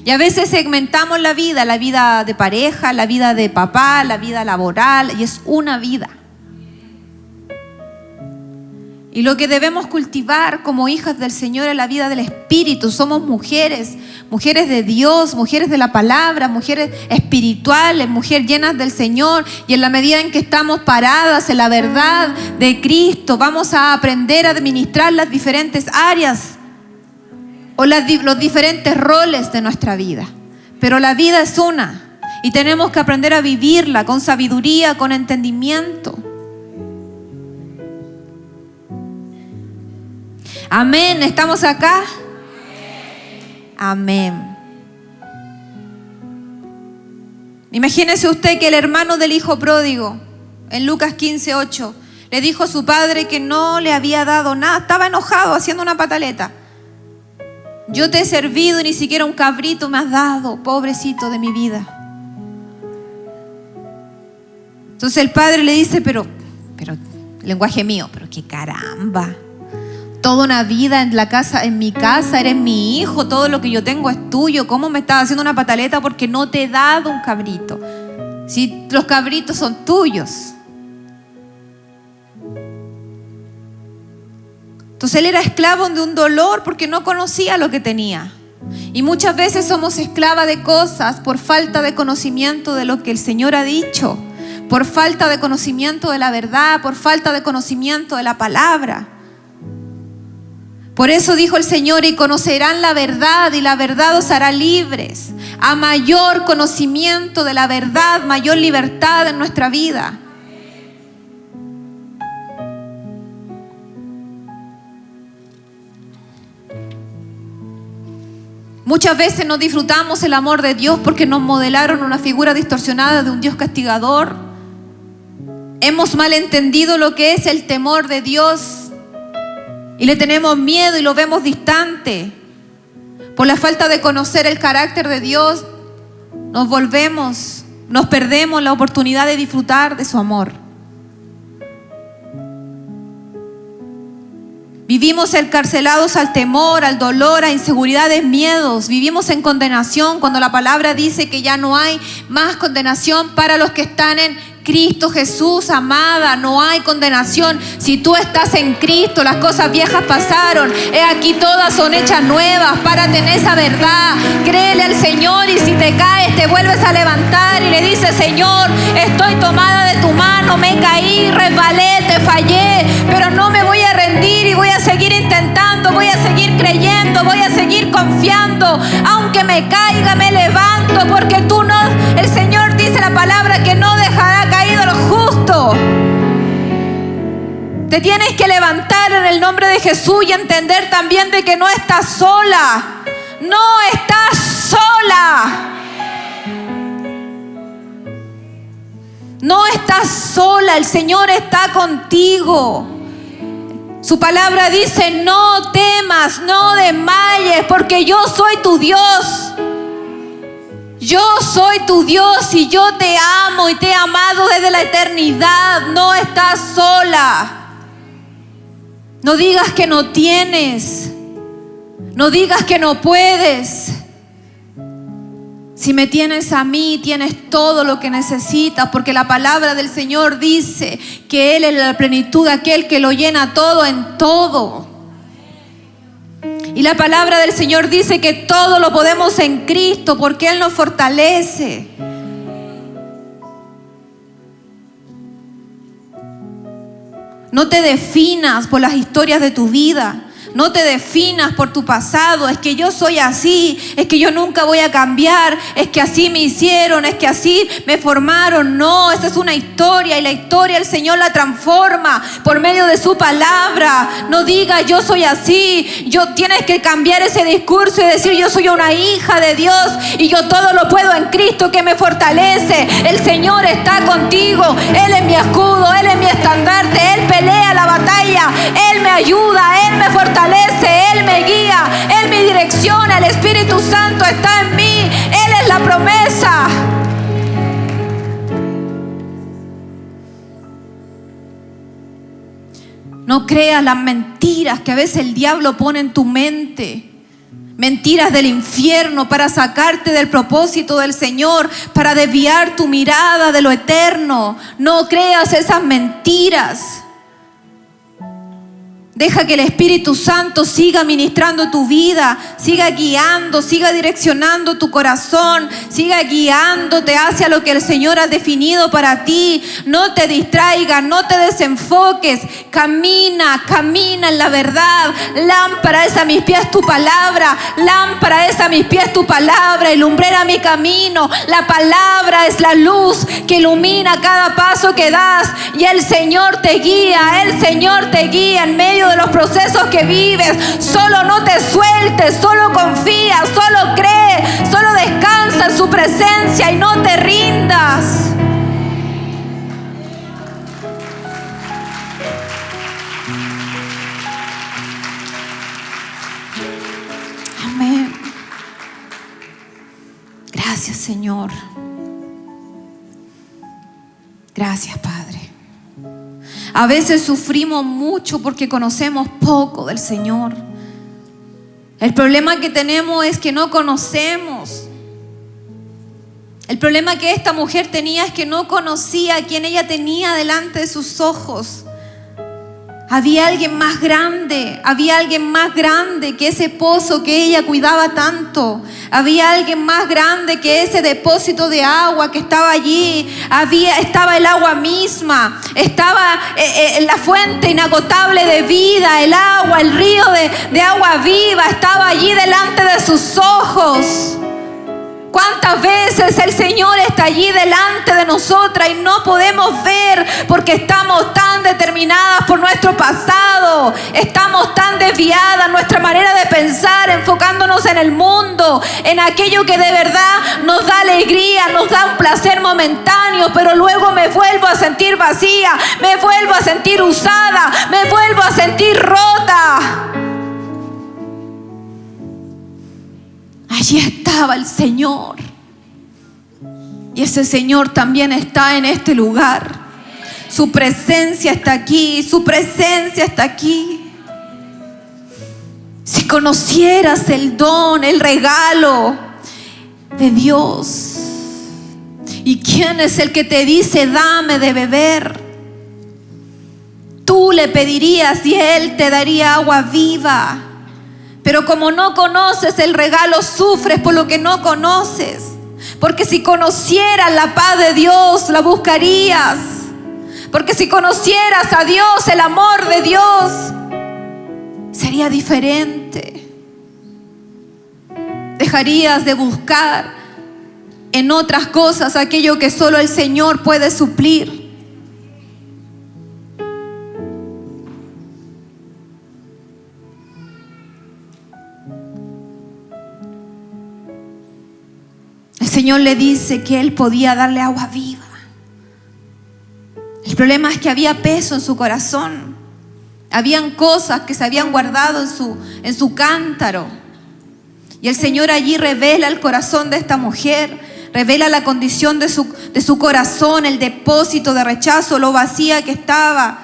Y a veces segmentamos la vida de pareja, la vida de papá, la vida laboral, y es una vida. Y lo que debemos cultivar como hijas del Señor es la vida del Espíritu. Somos mujeres de Dios, mujeres de la palabra, mujeres espirituales, mujeres llenas del Señor. Y en la medida en que estamos paradas en la verdad de Cristo, vamos a aprender a administrar las diferentes áreas o los diferentes roles de nuestra vida. Pero la vida es una y tenemos que aprender a vivirla con sabiduría, con entendimiento. Amén, ¿estamos acá? Amén. Imagínese usted que el hermano del hijo pródigo, en Lucas 15:8, le dijo a su padre que no le había dado nada. Estaba enojado, haciendo una pataleta. Yo te he servido y ni siquiera un cabrito me has dado, pobrecito de mi vida. Entonces el padre le dice, pero lenguaje mío, pero qué caramba. Toda una vida en mi casa, eres mi hijo, todo lo que yo tengo es tuyo. ¿Cómo me estás haciendo una pataleta porque no te he dado un cabrito? Si los cabritos son tuyos. Entonces él era esclavo de un dolor porque no conocía lo que tenía. Y muchas veces somos esclavas de cosas por falta de conocimiento de lo que el Señor ha dicho, por falta de conocimiento de la verdad, por falta de conocimiento de la palabra. Por eso dijo el Señor: y conocerán la verdad, y la verdad os hará libres. A mayor conocimiento de la verdad, mayor libertad en nuestra vida. Muchas veces no disfrutamos el amor de Dios porque nos modelaron una figura distorsionada de un Dios castigador. Hemos malentendido lo que es el temor de Dios. Y le tenemos miedo y lo vemos distante. Por la falta de conocer el carácter de Dios, nos perdemos la oportunidad de disfrutar de su amor. Vivimos encarcelados al temor, al dolor, a inseguridades, miedos. Vivimos en condenación cuando la palabra dice que ya no hay más condenación para los que están en Cristo Jesús. Amada, no hay condenación. Si tú estás en Cristo, las cosas viejas pasaron. He aquí todas son hechas nuevas. Párate en esa verdad. Créele al Señor y si te caes te vuelves a levantar y le dices: Señor, estoy tomada de tu mano, me caí, resbalé, te fallé, pero no me voy a rendir y voy a seguir intentando, voy a seguir creyendo, voy a seguir confiando. Aunque me caiga, me levanto, porque el Señor dice la palabra que no dejará caído lo justo. Te tienes que levantar en el nombre de Jesús y entender también de que no estás sola. No estás sola. No estás sola. El Señor está contigo. Su palabra dice: no temas, no desmayes, porque yo soy tu Dios. Yo soy tu Dios y yo te amo y te he amado desde la eternidad. No estás sola. No digas que no tienes. No digas que no puedes. Si me tienes a mí, tienes todo lo que necesitas, porque la palabra del Señor dice que Él es la plenitud, aquel que lo llena todo en todo. Y la palabra del Señor dice que todo lo podemos en Cristo, porque Él nos fortalece. No te definas por las historias de tu vida. No te definas por tu pasado. Es que yo soy así, es que yo nunca voy a cambiar, es que así me hicieron, es que así me formaron. No, esa es una historia, y la historia el Señor la transforma por medio de su palabra. No digas yo soy así. Tienes que cambiar ese discurso y decir yo soy una hija de Dios y yo todo lo puedo en Cristo que me fortalece. El Señor está contigo. Él es mi escudo, Él es mi estandarte. Él pelea la batalla, Él me ayuda, Él me fortalece, Él me guía, Él me direcciona. El Espíritu Santo está en mí. Él es la promesa. No creas las mentiras que a veces el diablo pone en tu mente. Mentiras del infierno para sacarte del propósito del Señor, para desviar tu mirada de lo eterno. No creas esas mentiras. Deja que el Espíritu Santo siga ministrando tu vida, siga guiando, siga direccionando tu corazón, siga guiándote hacia lo que el Señor ha definido para ti. No te distraigas, no te desenfoques. Camina en la verdad. Lámpara es a mis pies tu palabra, lámpara es a mis pies tu palabra y lumbrera mi camino. La palabra es la luz que ilumina cada paso que das, y el Señor te guía, el Señor te guía en medio de los procesos que vives. Solo no te sueltes, solo confía, solo cree, solo descansa en su presencia y no te rindas. Amén. Gracias, Señor. Gracias, Padre. A veces sufrimos mucho porque conocemos poco del Señor. El problema que tenemos es que no conocemos. El problema que esta mujer tenía es que no conocía a quien ella tenía delante de sus ojos. Había alguien más grande que ese pozo que ella cuidaba tanto. Había alguien más grande que ese depósito de agua que estaba allí. Estaba el agua misma, estaba la fuente inagotable de vida, el agua, el río de agua viva, estaba allí delante de sus ojos. ¿Cuántas veces el Señor está allí delante de nosotras y no podemos ver porque estamos tan determinadas por nuestro pasado? Estamos tan desviadas nuestra manera de pensar, enfocándonos en el mundo, en aquello que de verdad nos da alegría, nos da un placer momentáneo, pero luego me vuelvo a sentir vacía, me vuelvo a sentir usada, me vuelvo a sentir rota. Allí estaba el Señor. Y ese Señor también está en este lugar. Su presencia está aquí. Su presencia está aquí. Si conocieras el don, el regalo de Dios. ¿Y quién es el que te dice dame de beber? Tú le pedirías y Él te daría agua viva. Pero como no conoces el regalo, sufres por lo que no conoces. Porque si conocieras la paz de Dios, la buscarías. Porque si conocieras a Dios, el amor de Dios, sería diferente. Dejarías de buscar en otras cosas aquello que solo el Señor puede suplir. El Señor le dice que Él podía darle agua viva. El problema es que había peso en su corazón. Habían cosas que se habían guardado en su cántaro. Y el Señor allí revela el corazón de esta mujer. Revela la condición de su corazón, el depósito de rechazo, lo vacía que estaba,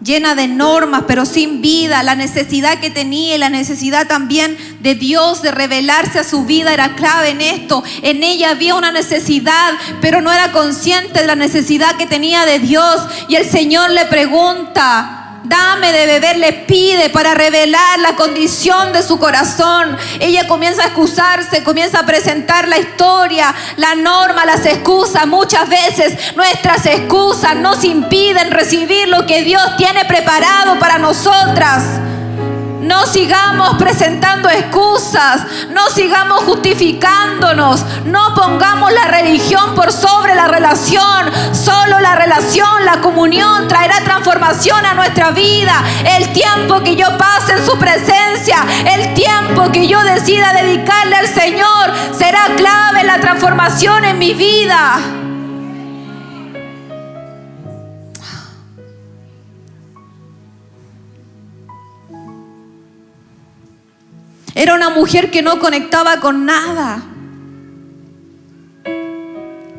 llena de normas pero sin vida, la necesidad que tenía y la necesidad también de Dios de revelarse a su vida era clave en esto. En ella había una necesidad, pero no era consciente de la necesidad que tenía de Dios. Y el Señor le pregunta: dame de beber, le pide para revelar la condición de su corazón. Ella comienza a excusarse, comienza a presentar la historia, la norma, las excusas. Muchas veces nuestras excusas nos impiden recibir lo que Dios tiene preparado para nosotras. No sigamos presentando excusas, no sigamos justificándonos, no pongamos la religión por sobre la relación. Solo la relación, la comunión traerá transformación a nuestra vida. El tiempo que yo pase en su presencia, el tiempo que yo decida dedicarle al Señor será clave en la transformación en mi vida. Era una mujer que no conectaba con nada.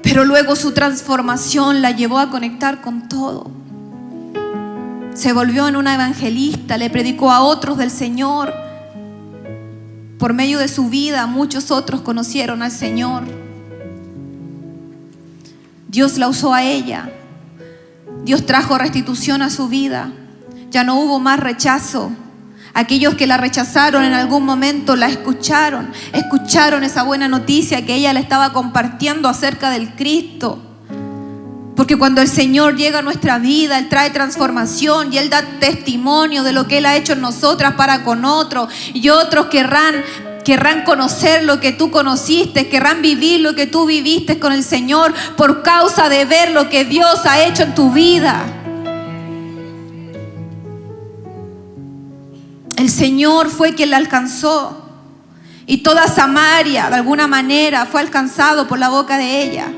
Pero luego su transformación la llevó a conectar con todo. Se volvió en una evangelista, le predicó a otros del Señor. Por medio de su vida, muchos otros conocieron al Señor. Dios la usó a ella. Dios trajo restitución a su vida. Ya no hubo más rechazo. Aquellos que la rechazaron en algún momento la escucharon esa buena noticia que ella le estaba compartiendo acerca del Cristo. Porque cuando el Señor llega a nuestra vida, Él trae transformación y Él da testimonio de lo que Él ha hecho en nosotras para con otros. Y otros querrán conocer lo que tú conociste, querrán vivir lo que tú viviste con el Señor por causa de ver lo que Dios ha hecho en tu vida. El Señor fue quien la alcanzó y toda Samaria de alguna manera fue alcanzado por la boca de ella.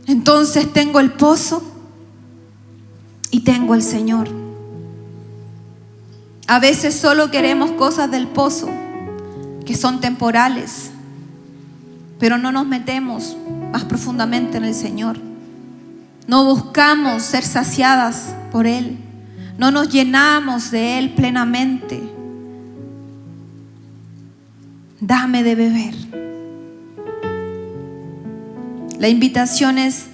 Entonces tengo el pozo y tengo el Señor. A veces solo queremos cosas del pozo que son temporales, pero no nos metemos más profundamente en el Señor. No buscamos ser saciadas por Él. No nos llenamos de Él plenamente. Dame de beber. La invitación es: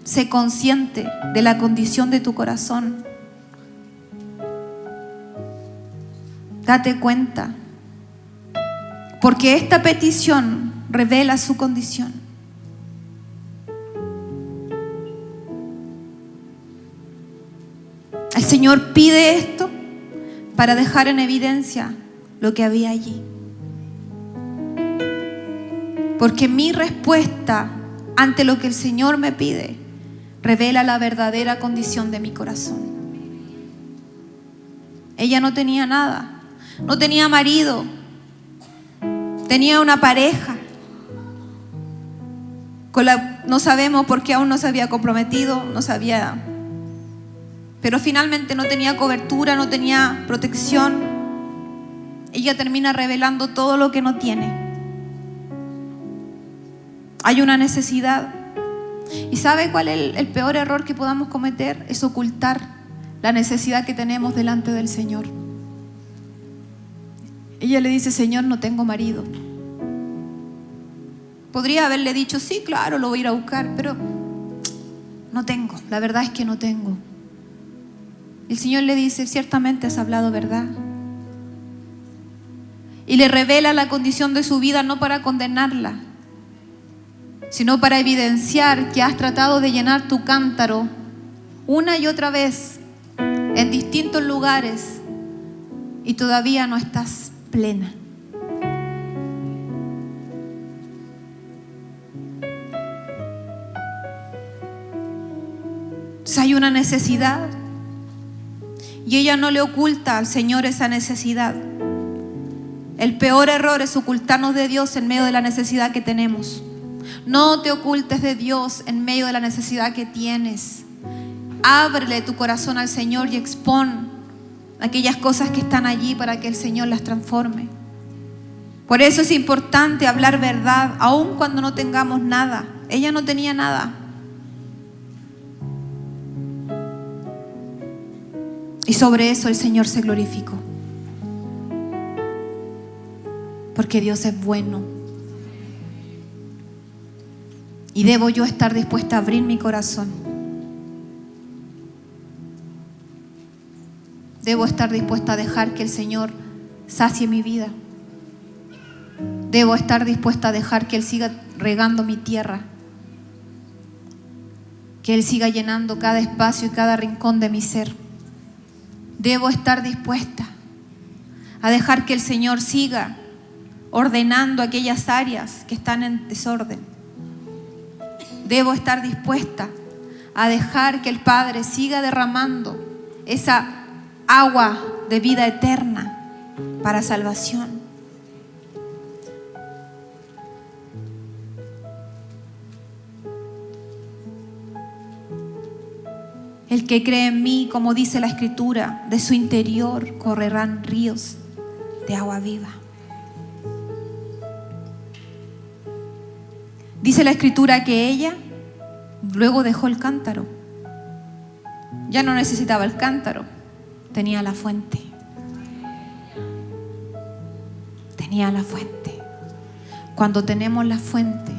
sé consciente de la condición de tu corazón. Date cuenta, porque esta petición revela su condición. El Señor pide esto para dejar en evidencia lo que había allí. Porque mi respuesta ante lo que el Señor me pide revela la verdadera condición de mi corazón. Ella no tenía nada, no tenía marido, tenía una pareja con la no sabemos por qué aún no se había comprometido, pero finalmente no tenía cobertura, no tenía protección. Ella termina revelando todo lo que no tiene. Hay una necesidad. ¿Y sabe cuál es el peor error que podamos cometer? Es ocultar la necesidad que tenemos delante del Señor. Ella le dice: Señor, no tengo marido. Podría haberle dicho: sí, claro, lo voy a ir a buscar, pero no tengo, la verdad es que no tengo. El Señor le dice: ciertamente has hablado verdad. Y le revela la condición de su vida, no para condenarla, sino para evidenciar que has tratado de llenar tu cántaro una y otra vez en distintos lugares y todavía no estás plena. Entonces hay una necesidad y ella no le oculta al Señor esa necesidad. El peor error es ocultarnos de Dios en medio de la necesidad que tenemos. No te ocultes de Dios en medio de la necesidad que tienes. Ábrele tu corazón al Señor y expón aquellas cosas que están allí para que el Señor las transforme. Por eso es importante hablar verdad, aun cuando no tengamos nada. Ella no tenía nada. Y sobre eso el Señor se glorificó. Porque Dios es bueno. Y debo yo estar dispuesta a abrir mi corazón. Debo estar dispuesta a dejar que el Señor sacie mi vida. Debo estar dispuesta a dejar que Él siga regando mi tierra. Que Él siga llenando cada espacio y cada rincón de mi ser. Debo estar dispuesta a dejar que el Señor siga ordenando aquellas áreas que están en desorden. Debo estar dispuesta a dejar que el Padre siga derramando esa agua de vida eterna para salvación. El que cree en mí, como dice la Escritura, de su interior correrán ríos de agua viva. Dice la Escritura que ella luego dejó el cántaro. Ya no necesitaba el cántaro, tenía la fuente. Tenía la fuente. Cuando tenemos la fuente,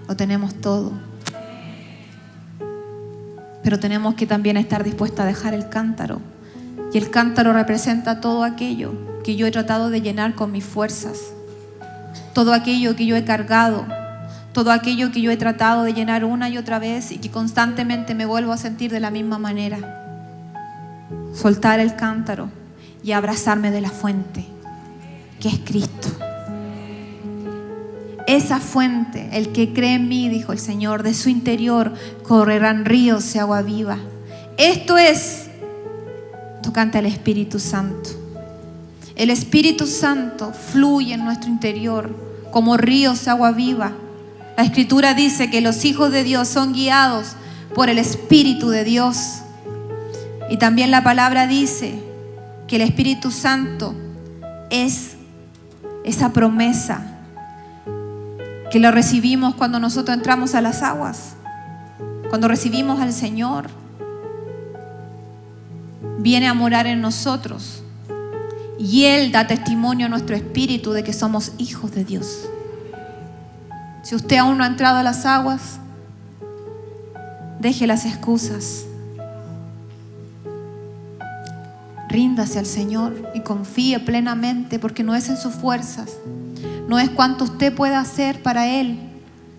lo tenemos todo. Pero tenemos que también estar dispuestos a dejar el cántaro. Y el cántaro representa todo aquello que yo he tratado de llenar con mis fuerzas. Todo aquello que yo he cargado. Todo aquello que yo he tratado de llenar una y otra vez y que constantemente me vuelvo a sentir de la misma manera. Soltar el cántaro y abrazarme de la fuente, que es Cristo. Esa fuente, el que cree en mí, dijo el Señor, de su interior correrán ríos de agua viva. Esto es tocante al Espíritu Santo. El Espíritu Santo fluye en nuestro interior como ríos de agua viva. La Escritura dice que los hijos de Dios son guiados por el Espíritu de Dios. Y también la palabra dice que el Espíritu Santo es esa promesa que lo recibimos cuando nosotros entramos a las aguas, cuando recibimos al Señor. Viene a morar en nosotros y Él da testimonio a nuestro espíritu de que somos hijos de Dios. Si usted aún no ha entrado a las aguas, deje las excusas, ríndase al Señor y confíe plenamente, porque no es en sus fuerzas, no es cuánto usted pueda hacer para Él,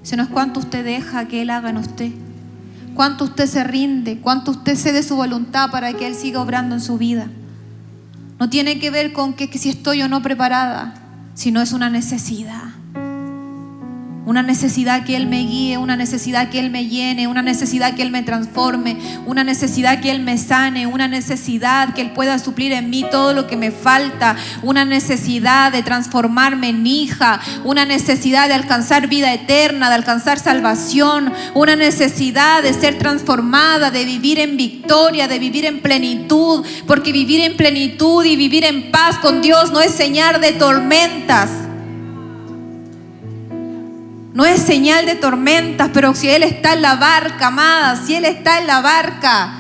sino es cuánto usted deja que Él haga en usted, cuánto usted se rinde, cuánto usted cede su voluntad para que Él siga obrando en su vida. No tiene que ver con que si estoy o no preparada, sino es una necesidad. Una necesidad que Él me guíe, una necesidad que Él me llene, una necesidad que Él me transforme, una necesidad que Él me sane, una necesidad que Él pueda suplir en mí todo lo que me falta, una necesidad de transformarme en hija, una necesidad de alcanzar vida eterna, de alcanzar salvación, una necesidad de ser transformada, de vivir en victoria, de vivir en plenitud, porque vivir en plenitud y vivir en paz con Dios no es señal de tormentas. No es señal de tormentas, pero si Él está en la barca, amada, si Él está en la barca,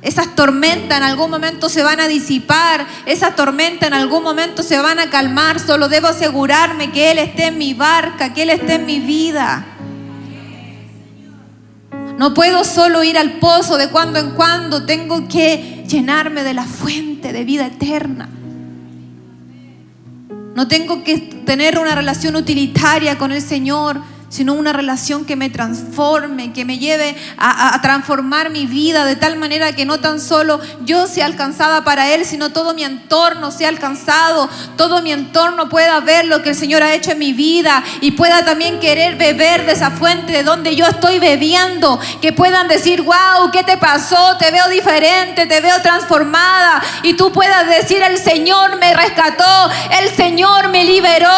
esas tormentas en algún momento se van a disipar, esas tormentas en algún momento se van a calmar. Solo debo asegurarme que Él esté en mi barca, que Él esté en mi vida. No puedo solo ir al pozo de cuando en cuando, tengo que llenarme de la fuente de vida eterna. No tengo que tener una relación utilitaria con el Señor, sino una relación que me transforme, que me lleve a transformar mi vida de tal manera que no tan solo yo sea alcanzada para Él, sino todo mi entorno sea alcanzado, todo mi entorno pueda ver lo que el Señor ha hecho en mi vida y pueda también querer beber de esa fuente de donde yo estoy bebiendo, que puedan decir: wow, ¿qué te pasó? Te veo diferente, te veo transformada, y tú puedas decir: el Señor me rescató, el Señor me liberó,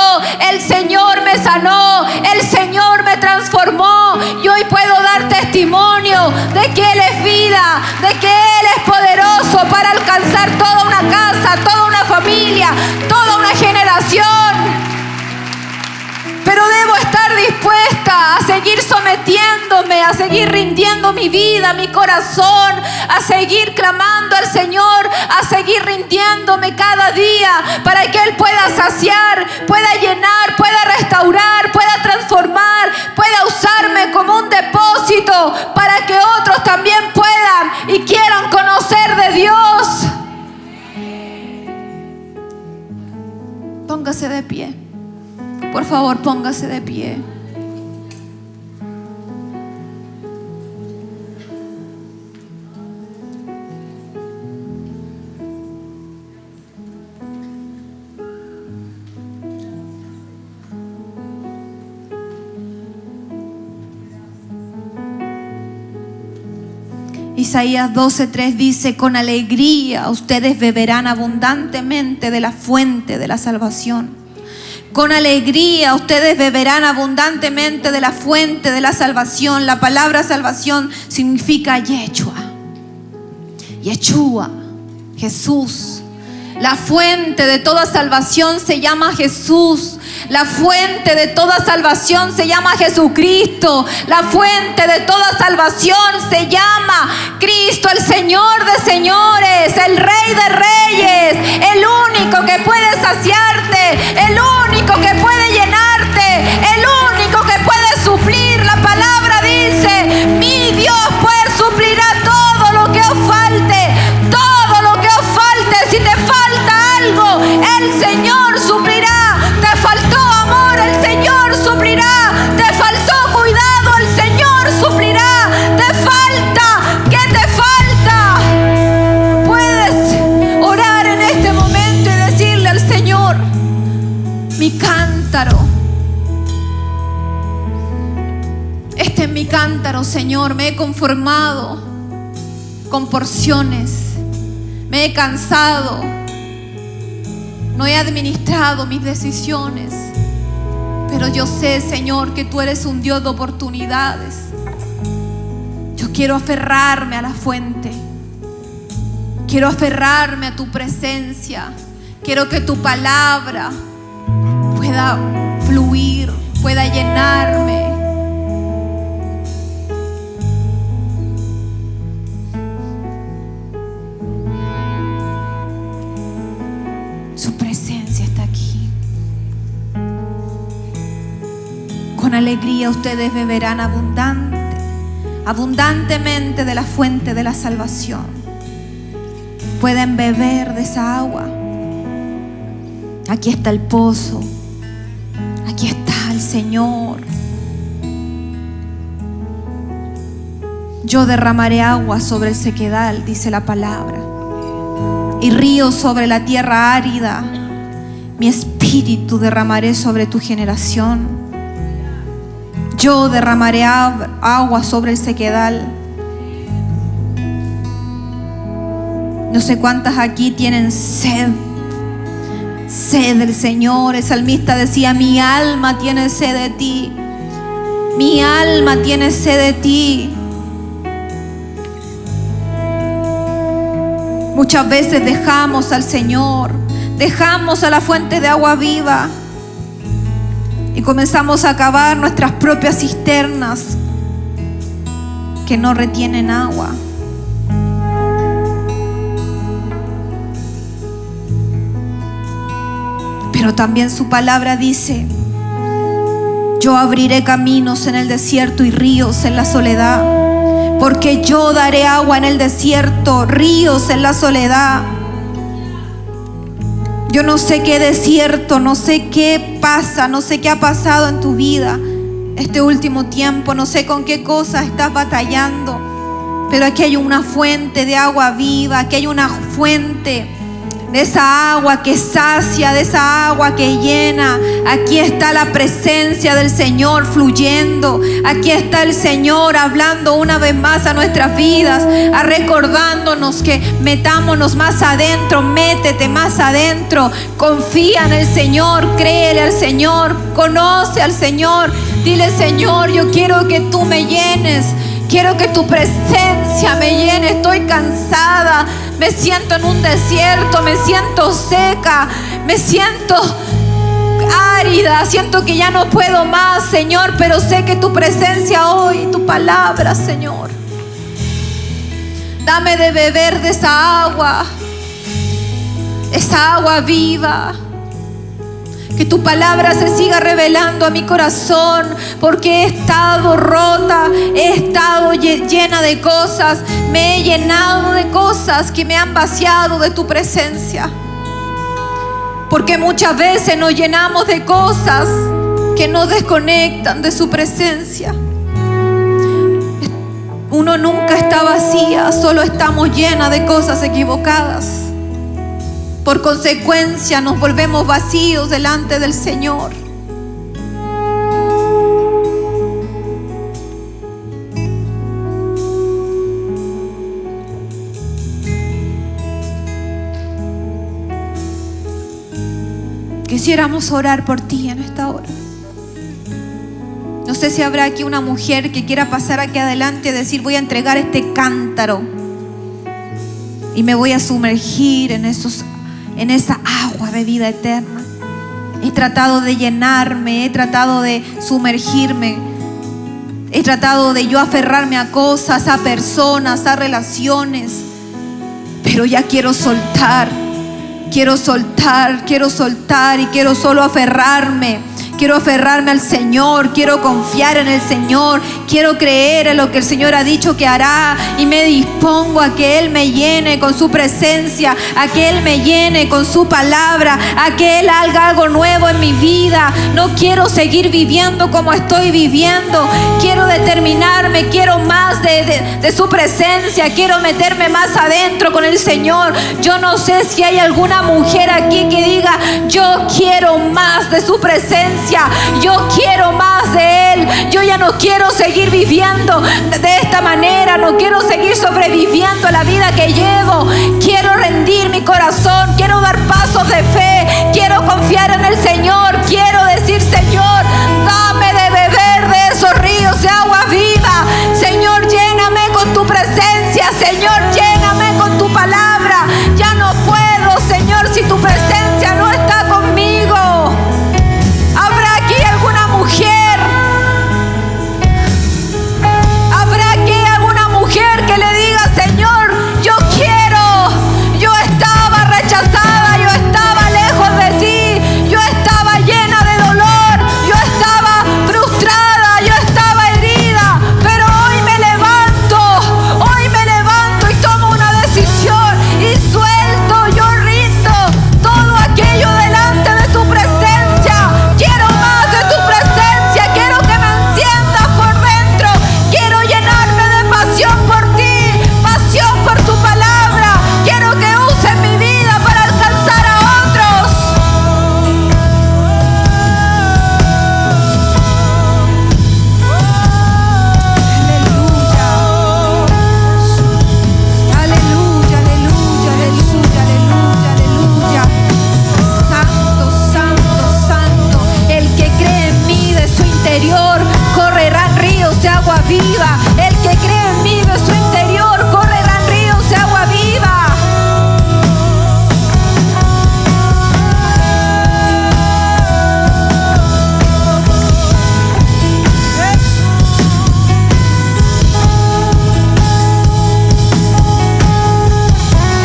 el Señor me sanó, el Señor me transformó, y hoy puedo dar testimonio creyendo de que Él es vida, de que Él es poderoso para alcanzar toda una casa, toda una familia, toda una generación. Pero debo estar dispuesta a seguir sometiéndome, a seguir rindiendo mi vida, mi corazón, a seguir clamando al Señor, a seguir rindiéndome cada día para que Él pueda saciar, pueda llenar, pueda restaurar, pueda transformar, pueda usarme como un depósito para que otros también puedan y quieran conocer de Dios. Póngase de pie. Por favor, póngase de pie. Isaías 12:3 dice: con alegría ustedes beberán abundantemente de la fuente de la salvación. Con alegría ustedes beberán abundantemente de la fuente de la salvación. La palabra salvación significa Yeshua. Yeshua, Jesús. La fuente de toda salvación se llama Jesús. La fuente de toda salvación se llama Jesucristo. La fuente de toda salvación se llama Cristo, el Señor de señores, el Rey de reyes, el único que puede saciarte, el único que puede llenarte, el único que puede suplir. La palabra dice: mi Dios pues suplirá todo lo que os falte, todo lo que os falte. Si te falta algo, el Señor suplirá. Te faltó amor, el Señor suplirá. Te faltó cuidado, el Señor suplirá. Te falta, ¿qué te falta? Puedes orar en este momento y decirle al Señor: mi cántaro, este es mi cántaro, Señor. Me he conformado con porciones, me he cansado, no he administrado mis decisiones, pero yo sé, Señor, que tú eres un Dios de oportunidades. Yo quiero aferrarme a la fuente, quiero aferrarme a tu presencia, quiero que tu palabra pueda fluir, pueda llenarme. Su presencia está aquí. Con alegría ustedes beberán abundantemente de la fuente de la salvación. Pueden beber de esa agua. Aquí está el pozo. Aquí está el Señor. Yo derramaré agua sobre el sequedal, dice la palabra, y ríos sobre la tierra árida. Mi espíritu derramaré sobre tu generación. Yo derramaré agua sobre el sequedal. No sé cuántas aquí tienen sed del Señor. El salmista decía: mi alma tiene sed de ti, mi alma tiene sed de ti. Muchas veces dejamos al Señor, dejamos a la fuente de agua viva y comenzamos a cavar nuestras propias cisternas que no retienen agua. Pero también su palabra dice: yo abriré caminos en el desierto y ríos en la soledad. Porque yo daré agua en el desierto, ríos en la soledad. Yo no sé qué desierto, no sé qué pasa, no sé qué ha pasado en tu vida este último tiempo, no sé con qué cosas estás batallando, pero aquí hay una fuente de agua viva, aquí hay una fuente de esa agua que sacia, de esa agua que llena. Aquí está la presencia del Señor fluyendo. Aquí está el Señor hablando una vez más a nuestras vidas, recordándonos que metámonos más adentro. Métete más adentro. Confía en el Señor, créele al Señor, conoce al Señor. Dile: Señor, yo quiero que tú me llenes. Quiero que tu presencia me llene. Estoy cansada. Me siento en un desierto. Me siento seca. Me siento árida. Siento que ya no puedo más, Señor. Pero sé que tu presencia hoy, tu palabra, Señor. Dame de beber de esa agua viva. Que tu palabra se siga revelando a mi corazón, porque he estado rota, he estado llena de cosas, me he llenado de cosas que me han vaciado de tu presencia. Porque muchas veces nos llenamos de cosas que nos desconectan de su presencia. Uno nunca está vacía, solo estamos llenas de cosas equivocadas. Por consecuencia nos volvemos vacíos delante del Señor. Quisiéramos orar por ti en esta hora. No sé si habrá aquí una mujer que quiera pasar aquí adelante y decir: voy a entregar este cántaro y me voy a sumergir en esa agua de vida eterna. He tratado de llenarme, he tratado de sumergirme, he tratado de yo aferrarme a cosas, a personas, a relaciones, pero ya quiero soltar y quiero solo aferrarme. Quiero aferrarme al Señor, quiero confiar en el Señor, quiero creer en lo que el Señor ha dicho que hará, y me dispongo a que Él me llene con su presencia, a que Él me llene con su palabra, a que Él haga algo nuevo en mi vida. No quiero seguir viviendo como estoy viviendo. Quiero determinarme, quiero más de su presencia, quiero meterme más adentro con el Señor. Yo no sé si hay alguna mujer aquí que diga: yo quiero más de su presencia. Yo quiero más de Él. Yo ya no quiero seguir viviendo de esta manera. No quiero seguir sobreviviendo la vida que llevo. Quiero rendir mi corazón. Quiero dar pasos de fe. Quiero confiar en el Señor. Quiero decir: Señor, dame de beber de esos ríos de agua viva. Señor, lléname con tu presencia. Señor, lléname con tu palabra. Ya no puedo, Señor, si tu presencia no está conmigo. Habrá aquí alguna mujer que le diga: Señor, yo quiero. Yo estaba rechazada, yo estaba lejos de ti, yo estaba llena de dolor, yo estaba frustrada, yo estaba herida, pero hoy me levanto y tomo una decisión y suelto, yo rindo todo aquello delante de tu presencia. Quiero más de tu presencia, quiero que me enciendas por dentro, quiero llenarme de pasión por ti, pasión por tu palabra. Quiero que uses mi vida para alcanzar a otros. Aleluya, aleluya, aleluya, aleluya, aleluya. Santo, santo, santo. El que cree en mí, de su interior correrán ríos de agua viva. El que cree en mí, de su interior correrán ríos de agua viva.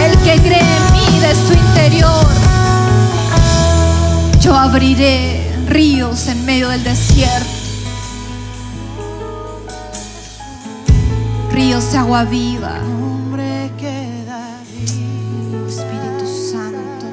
El que cree en mí, de su interior, yo abriré ríos en medio del desierto. Ríos de agua viva. Espíritu Santo.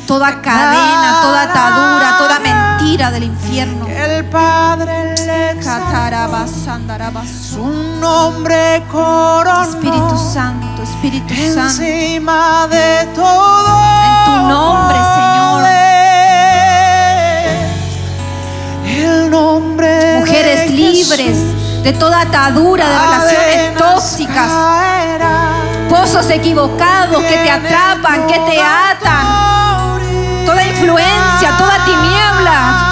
Toda cadena, toda atadura, toda mentira del infierno. El Padre le exaltó, su nombre coronó. Espíritu Santo, Espíritu Santo. Encima de todo. En tu nombre, Señor. El nombre Mujeres de libres, Jesús. de toda atadura de relaciones tóxicas, pozos equivocados que te atrapan, que te atan, toda influencia, toda tiniebla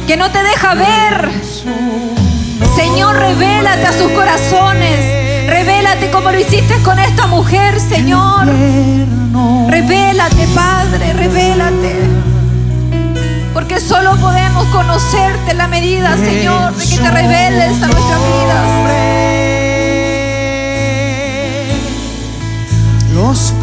que no te deja ver. Señor, revélate a sus corazones, revélate como lo hiciste con esta mujer, Señor. Revélate, Padre, revélate. Porque solo podemos conocerte en la medida, Señor, de que te reveles a nuestras vidas. Los